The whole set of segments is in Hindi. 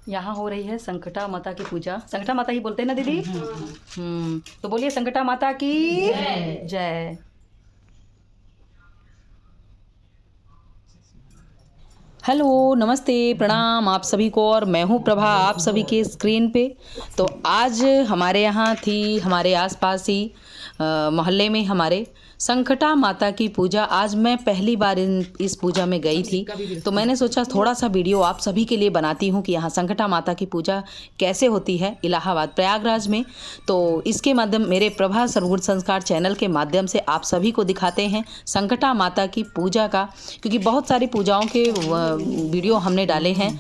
यहाँ हो रही है संकटा माता की पूजा। संकटा माता ही बोलते हैं ना दीदी? तो बोलिए संकटा माता की जय। हेलो, नमस्ते, प्रणाम आप सभी को। और मैं हूँ प्रभा, आप सभी के स्क्रीन पे। तो आज हमारे यहाँ थी, हमारे आसपास ही मोहल्ले में हमारे संकटा माता की पूजा। आज मैं पहली बार इस पूजा में गई थी, तो मैंने सोचा थोड़ा सा वीडियो आप सभी के लिए बनाती हूँ कि यहाँ संकटा माता की पूजा कैसे होती है इलाहाबाद प्रयागराज में। तो इसके माध्यम, मेरे प्रभा सर्वगुण संस्कार चैनल के माध्यम से आप सभी को दिखाते हैं संकटा माता की पूजा का, क्योंकि बहुत सारी पूजाओं के वीडियो हमने डाले हैं।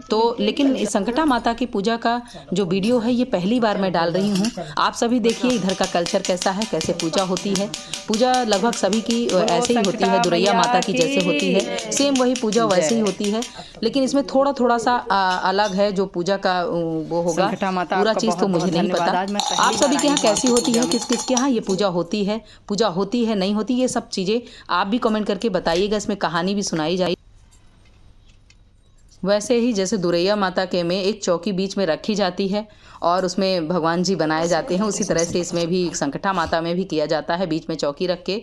तो लेकिन इस संकटा माता की पूजा का जो वीडियो है ये पहली बार मैं डाल रही हूँ। आप सभी देखिए इधर का कल्चर कैसा है, कैसे पूजा होती है। पूजा लगभग सभी की ऐसे ही होती है, दुरैया माता की जैसे होती है, सेम वही पूजा वैसे ही होती है। लेकिन इसमें थोड़ा थोड़ा सा अलग है जो पूजा का वो होगा। पूरा चीज़ तो मुझे नहीं पता। आप सभी के यहाँ कैसी होती है, किस किस के यहाँ ये पूजा होती है नहीं होती, ये सब चीज़ें आप भी कमेंट करके बताइएगा। इसमें कहानी भी सुनाई जाए। वैसे ही जैसे दुरैया माता के में एक चौकी बीच में रखी जाती है और उसमें भगवान जी बनाए जाते हैं, उसी तरह से इसमें भी संकटा माता में भी किया जाता है। बीच में चौकी रख के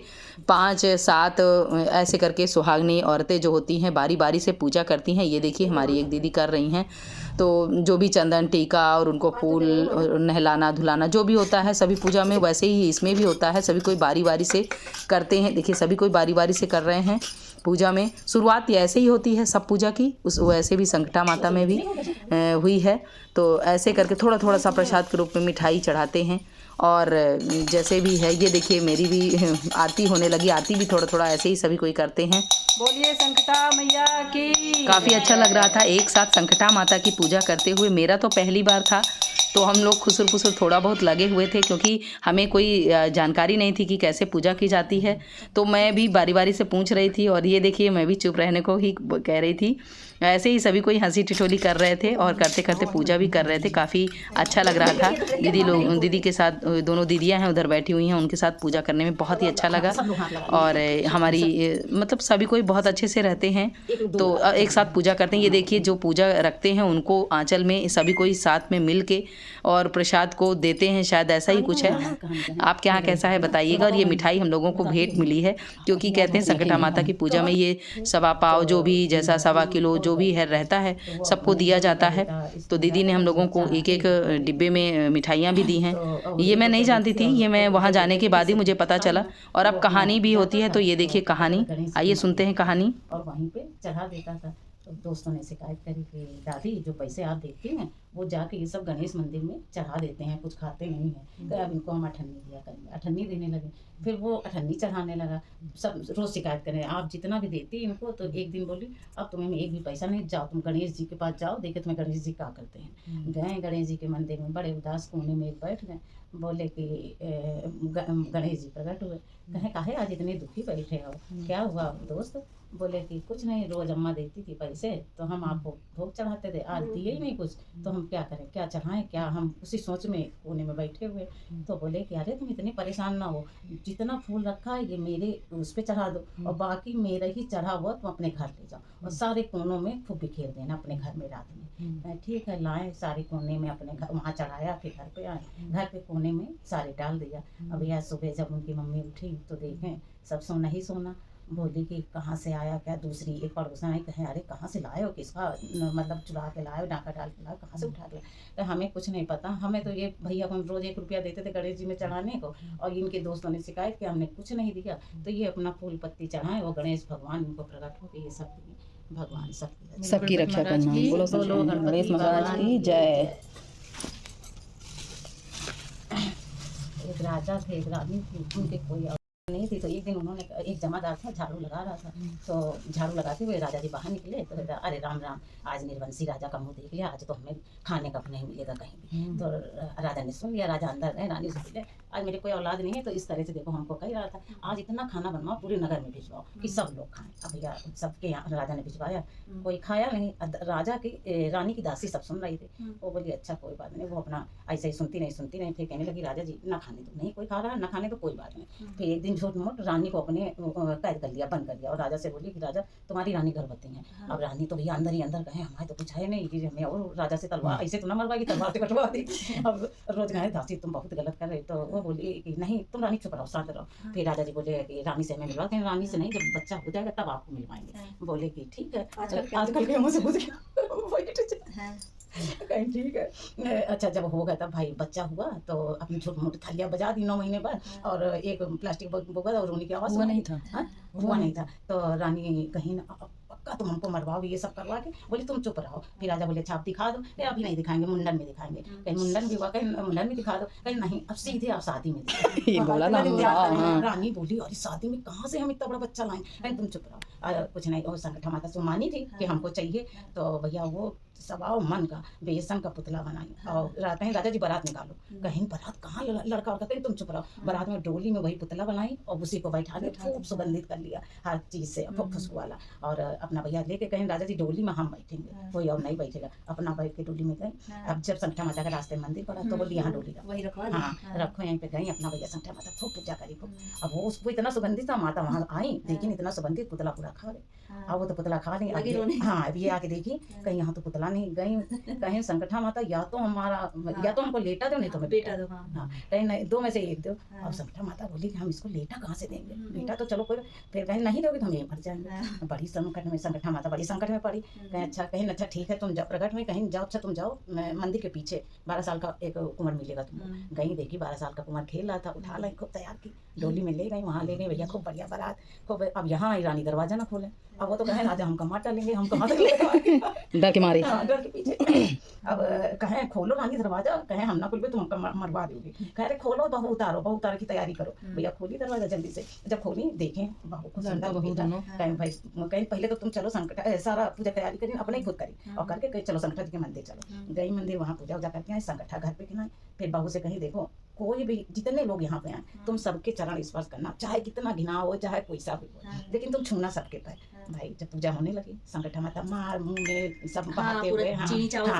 5-7 ऐसे करके सुहागनी औरतें जो होती हैं बारी बारी से पूजा करती हैं। ये देखिए हमारी एक दीदी कर रही हैं। तो जो भी चंदन टीका और उनको फूल नहलाना धुलाना जो भी होता है सभी पूजा में वैसे ही इसमें भी होता है। सभी कोई बारी बारी से करते हैं। देखिए सभी कोई बारी बारी से कर रहे हैं। पूजा में शुरुआत ऐसे ही होती है सब पूजा की, उस वैसे भी संकटा माता में भी हुई है। तो ऐसे करके थोड़ा थोड़ा सा प्रसाद के रूप में मिठाई चढ़ाते हैं। और जैसे भी है ये देखिए मेरी भी आरती होने लगी। आरती भी थोड़ा थोड़ा ऐसे ही सभी कोई करते हैं। बोलिए संकटा मैया की। काफ़ी अच्छा लग रहा था एक साथ संकटा माता की पूजा करते हुए। मेरा तो पहली बार था, तो हम लोग खुसुर फुसुर थोड़ा बहुत लगे हुए थे, क्योंकि हमें कोई जानकारी नहीं थी कि कैसे पूजा की जाती है। तो मैं भी बारी बारी से पूछ रही थी और ये देखिए मैं भी चुप रहने को ही कह रही थी। ऐसे ही सभी कोई हंसी ठिठोली कर रहे थे और करते करते पूजा भी कर रहे थे। काफ़ी अच्छा लग रहा था। दीदी के साथ, दोनों दीदियां हैं उधर बैठी हुई हैं, उनके साथ पूजा करने में बहुत ही अच्छा लगा। और हमारी मतलब सभी कोई बहुत अच्छे से रहते हैं, तो एक साथ पूजा करते हैं। ये देखिए जो पूजा रखते हैं उनको आंचल में सभी कोई साथ में मिल के और प्रसाद को देते हैं, शायद ऐसा ही कुछ है। आपके यहाँ कैसा है बताइएगा। और ये मिठाई हम लोगों को भेंट मिली है, क्योंकि कहते हैं संकटा माता की पूजा में ये सवा पाव जो भी जैसा सवा किलो जो भी है रहता है सबको दिया जाता है। तो दीदी ने हम लोगों को एक एक डिब्बे में मिठाइयाँ भी दी हैं। ये मैं नहीं जानती थी, ये मैं वहाँ जाने के बाद ही मुझे पता चला। और अब कहानी भी होती है, तो ये देखिए कहानी, आइए सुनते हैं कहानी। और वहीं पे चढ़ा देता था। तो दोस्तों ने शिकायत करी कि दादी जो पैसे आप देती हैं वो जाके ये सब गणेश मंदिर में चढ़ा देते हैं, कुछ खाते नहीं हैं, तो अब इनको हम अठन्नी दिया करेंगे। अठन्नी देने लगे, फिर वो अठन्नी चढ़ाने लगा। सब रोज़ शिकायत करें आप जितना भी देती इनको। तो एक दिन बोली अब तुम्हें एक भी पैसा नहीं, जाओ तुम गणेश जी के पास जाओ, देखे तुम्हें गणेश जी क्या करते हैं। गए गणेश जी के मंदिर में, बड़े उदास कोने में बैठ गए। बोले कि गणेश जी प्रकट हुए। कहे काहे आज इतने दुखी बैठे हो, क्या हुआ दोस्त? बोले कि कुछ नहीं, रोज अम्मा देती थी पैसे तो हम आपको भोग चढ़ाते थे, आज दिए ही नहीं कुछ, तो हम क्या करें, क्या चढ़ाएं क्या। हम उसी सोच में कोने में बैठे हुए। तो बोले कि अरे तुम इतने परेशान ना हो, जितना फूल रखा है ये मेरे उस पर चढ़ा दो और बाकी मेरा ही चढ़ा हुआ तुम अपने घर ले जाओ और सारे कोनों में खूब बिखेर देना अपने घर में रात में। ठीक है, लाए सारे कोने में अपने घर वहाँ चढ़ाया, फिर घर पे आए, घर पे कोने में सारे डाल दिया। अभी आज सुबह जब उनकी मम्मी उठी तो देखें सब सोना ही सोना। बोली कि कहाँ से आया क्या। दूसरी एक पड़ोसन आई, कहे अरे कहाँ से लाए हो, किसका मतलब चुरा के लाए हो, डाका डाल के लाए हो, कहाँ से उठा के लाए। तो हमें कुछ नहीं पता, हमें तो ये भैया हम रोज़ 1 रुपया देते थे गणेश जी में चढ़ाने को, और इनके दोस्तों ने शिकायत की हमने कुछ नहीं दिया। तो ये अपना फूल पत्ती चढ़ाए, वो गणेश भगवान इनको प्रकट हो गए, ये सब भगवान सबकी रक्षा करना। बोलो गणेश महाराज की जय। एक राजा थे, एक रानी थी, उनके कोई नहीं थी। तो एक दिन उन्होंने, एक जमादार था झाड़ू लगा रहा था, तो झाड़ू लगाते हुए राजा जी बाहर निकले। तो अरे राम राम, आज निर्वंशी राजा का मुंह देख लिया, आज तो हमें खाने का नहीं मिलेगा कहीं भी। तो राजा ने सुन लिया, राजा अंदर गए, रानी से बोले आज मेरे कोई औलाद नहीं है तो इस तरह से देखो हमको कह रहा था आज इतना खाना बनवाओ पूरे नगर में भिजवाओ कि सब लोग खाएं। अब भैया सबके यहाँ राजा ने भिजवाया, कोई खाया नहीं। राजा की रानी की दासी सब सुन रही थी। वो बोली अच्छा कोई बात नहीं, वो अपना ऐसे ही सुनती नहीं। फिर कहने लगी राजा जी ना खाने दो, नहीं कोई खा रहा है ना खाने तो कोई बात नहीं। फिर एक दिन झूठ मूठ रानी को अपने कैद कर लिया, बंद कर दिया और राजा से बोली कि राजा तुम्हारी रानी गर्भवती है। अब रानी तो भैया अंदर ही अंदर गए, हमारे तो कुछ है नहीं कि हमें और राजा से तलवार ऐसे तो ना मरवाएगी, तलवार से कटवा दी। अब रोज कहे दासी तुम बहुत गलत कर रहे, तो वो बोली कि नहीं तुम रानी चुप रहो, शांत रहो। फिर राजा जी बोले कि रानी से हमें मिलवा, कहीं रानी से नहीं, जब बच्चा हो जाएगा तब आपको मिलवाएंगे। बोले कि ठीक है, आजकल के मुझसे पूछ गया कहीं ठीक है। अच्छा जब हो गया तब भाई बच्चा हुआ तो अपनी छोटी मोटी थालियाँ बजा दी 9 महीने बाद, और एक प्लास्टिक बोगा और रोने की आवाज़ हुआ नहीं था। हुआ नहीं था। तो रानी कहीं पक्का तुम हमको मरवाओगे ये सब करवा के, बोली तुम चुप रहो। फिर राजा बोले अच्छा आप दिखा दो, कहीं अभी नहीं दिखाएंगे, मुंडन में दिखाएंगे। कहीं मुंडन भी हुआ, कहीं मुंडन में दिखा दो, कहीं नहीं अब सीधे आप शादी में ये बोला ना रानी बोली अरे शादी में कहाँ से हम इतना बड़ा बच्चा लाएं, कहीं तुम चुप रहो। कुछ नहीं, और संगठन माता से मानी थी कि हमको चाहिए, तो भैया वो सवाओ मन का बेसन का पुतला बनाई और कहीं राजा जी बारात निकालो, कहीं बारात कहाँ लड़का और कहीं तुम चुप रहो। बारात में डोली में वही पुतला बनाई और उसी को बैठा के खूब सुगंधित कर लिया हर चीज़ से खुशबू वाला, और अपना भैया लेके कहीं राजा जी डोली में हम बैठेंगे, कोई और नहीं बैठेगा, अपना बैठ के डोली में गई। अब जब संगठन माता के रास्ते मंदिर पड़ा तो बोली यहाँ डोली रखो, हाँ रखो यहीं पे गई। अपना भैया संगठन माता खूब पूजा करी खूब। अब वो उसको इतना सुगंधित था, माता वहाँ आई देखी इतना सुगंधित पुतला पूरा खा रहे। अब वो तो पुतला खा रही, हाँ अब ये आके देखी कहीं यहाँ तो पुतला नहीं, गई कहीं संगठन माता या तो हमको लेटा दो नहीं तो मैं बेटा दो, हाँ कहीं नहीं दो में से एक दो। अब संगठन माता बोली कि हम इसको लेटा कहाँ से देंगे, बेटा तो चलो कोई, फिर कहीं नहीं दोगे तो हम यहीं मर जाएंगे। बड़ी संकट में संगठन माता बड़ी संकट में पड़ी। कहीं अच्छा कहीं अच्छा ठीक है तुम जाओ प्रगट में, कहीं जाओ अच्छा तुम जाओ मंदिर के पीछे 12 साल का एक कुंवर मिलेगा तुमको। गई देखी 12 साल का कुंवर खेल रहा था, उठा लाई खूब तैयार की, डोली में ले गई, वहाँ ले गई भैया खूब बढ़िया बारात खूब। अब यहाँ आई रानी दरवाजा ना खोले, अब वो तो कहे राजा हम कहाँ डालेंगे, हम कहाँ डर के मारे, डर के पीछे। अब कहे खोलो रानी दरवाजा, कहे हम ना खोल तुम मरवा दोगे, कह रहे खोलो बहू उतारो की तैयारी करो। भैया खोली दरवाजा जल्दी से, जब खोली देखें बहू को कहीं भाई कहीं पहले तो तुम चलो संकट सारा पूजा तैयारी करी अपने ही खुद करी और करके कहीं चलो संकट के मंदिर चलो। गई मंदिर वहाँ पूजा उजा करके आए, संकटा घर पे खिलाए। फिर बहू से कहीं देखो कोई भी जितने लोग यहाँ पे आए तुम सबके चरण स्पर्श करना, चाहे कितना घिना हो चाहे कोई सा भी हो, लेकिन तुम छूना सबके पैर। भाई जब पूजा होने लगी संगठन माता मार मुंह में सब बहाते हुए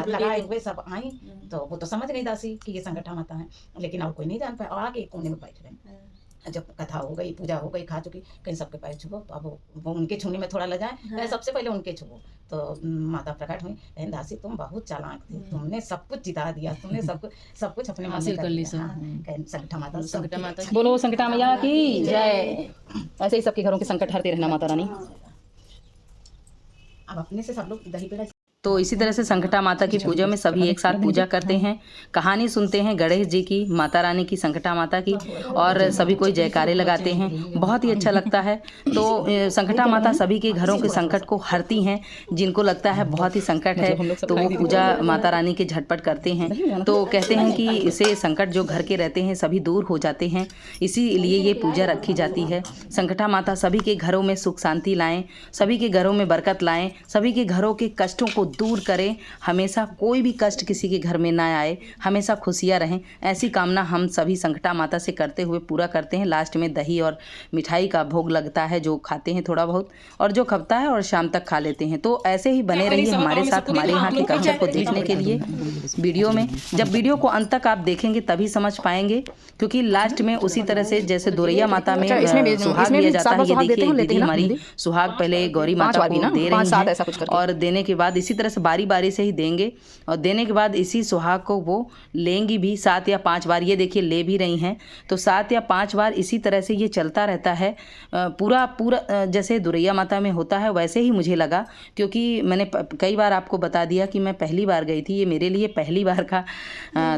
लगाए हुए सब आई, तो वो तो समझ गई दासी कि ये संगठन माता है, लेकिन और कोई नहीं जान पाया और आगे कोने में बैठ गए। जब कथा हो गई पूजा हो गई खा चुकी, कहीं सबके पैर छुओ, तो अब वो उनके छूने में थोड़ा लजाए, सबसे पहले उनके छुओ। तो माता प्रकट हुई, कहीं दासी तुम बहुत चालाक थी, तुमने सब कुछ जिता दिया, तुमने सब कुछ अपने हासिल कर लिया। कहीं संकटा माता बोलो, संकटा मैया की जय। ऐसे ही सबके घरों के संकट हरते रहना माता रानी। अब अपने से सब लोग दही पेड़ा। तो इसी तरह से संकटा माता की पूजा में सभी एक साथ पूजा करते हैं, कहानी सुनते हैं गणेश जी की, माता रानी की, संकटा माता की, और सभी कोई जयकारे लगाते हैं, बहुत ही अच्छा लगता है। तो संकटा माता सभी के घरों के संकट को हरती हैं, जिनको लगता है बहुत ही संकट है तो वो पूजा माता रानी के झटपट करते हैं। तो कहते हैं कि इससे संकट जो घर के रहते हैं सभी दूर हो जाते हैं, इसीलिए ये पूजा रखी जाती है। संकटा माता सभी के घरों में सुख शांति लाएं, सभी के घरों में बरकत लाएं, सभी के घरों के कष्टों को दूर करें, हमेशा कोई भी कष्ट किसी के घर में ना आए, हमेशा खुशियाँ रहें, ऐसी कामना हम सभी संकटा माता से करते हुए पूरा करते हैं। लास्ट में दही और मिठाई का भोग लगता है, जो खाते हैं थोड़ा बहुत, और जो खपता है और शाम तक खा लेते हैं। तो ऐसे ही बने रहिए हमारे साथ हमारे यहाँ के कल्चर को देखने के लिए वीडियो में। जब वीडियो को अंत तक आप देखेंगे तभी समझ पाएंगे, क्योंकि लास्ट में उसी तरह से जैसे दोरैया माता में सुहाग दिया जाता है, ये देखिए दीदी हमारी सुहाग पहले गौरी माता को दे रही है, और देने के बाद इसी तरह से बारी बारी से ही देंगे, और देने के बाद इसी सुहाग को वो लेंगी भी 7 या 5 बार। ये देखिए ले भी रही हैं, तो 7 या 5 बार इसी तरह से ये चलता रहता है। पूरा जैसे दुरैया माता में होता है वैसे ही मुझे लगा, क्योंकि मैंने कई बार आपको बता दिया कि मैं पहली बार गई थी, ये मेरे लिए पहली बार का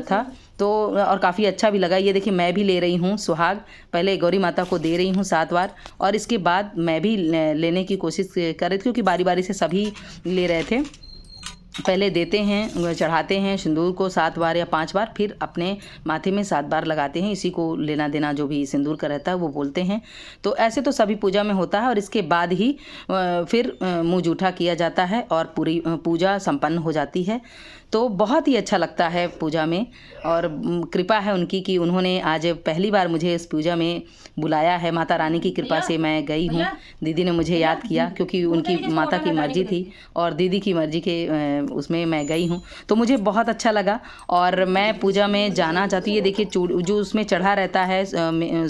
था, तो और काफ़ी अच्छा भी लगा। ये देखिए मैं भी ले रही हूँ सुहाग, पहले गौरी माता को दे रही हूँ 7 बार, और इसके बाद मैं भी लेने की कोशिश कर रही थी, क्योंकि बारी बारी से सभी ले रहे थे। पहले देते हैं, चढ़ाते हैं सिंदूर को 7 बार या 5 बार, फिर अपने माथे में 7 बार लगाते हैं। इसी को लेना देना जो भी सिंदूर का रहता है वो बोलते हैं। तो ऐसे तो सभी पूजा में होता है, और इसके बाद ही फिर मुँह जूठा किया जाता है और पूरी पूजा संपन्न हो जाती है। तो बहुत ही अच्छा लगता है पूजा में। और कृपा है उनकी कि उन्होंने आज पहली बार मुझे इस पूजा में बुलाया है। माता रानी की कृपा से मैं गई हूँ। दीदी ने मुझे याद किया क्योंकि उनकी माता की मर्जी थी और दीदी की मर्जी के उसमें मैं गई हूँ, तो मुझे बहुत अच्छा लगा। और मैं पूजा में जाना चाहती हूँ। ये देखिए जो उसमें चढ़ा रहता है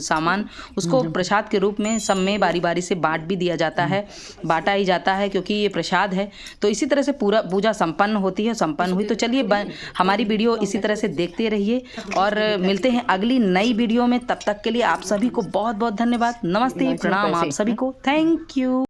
सामान, उसको प्रसाद के रूप में सब में बारी बारी से बांट भी दिया जाता है, बांटा ही जाता है क्योंकि ये प्रसाद है। तो इसी तरह से पूरा पूजा संपन्न होती है, संपन्न हुई। तो चलिए हमारी वीडियो इसी तरह से देखते रहिए और मिलते हैं अगली नई वीडियो में। तब तक के लिए आप सभी को बहुत बहुत धन्यवाद। नमस्ते, प्रणाम आप सभी को। Thank you.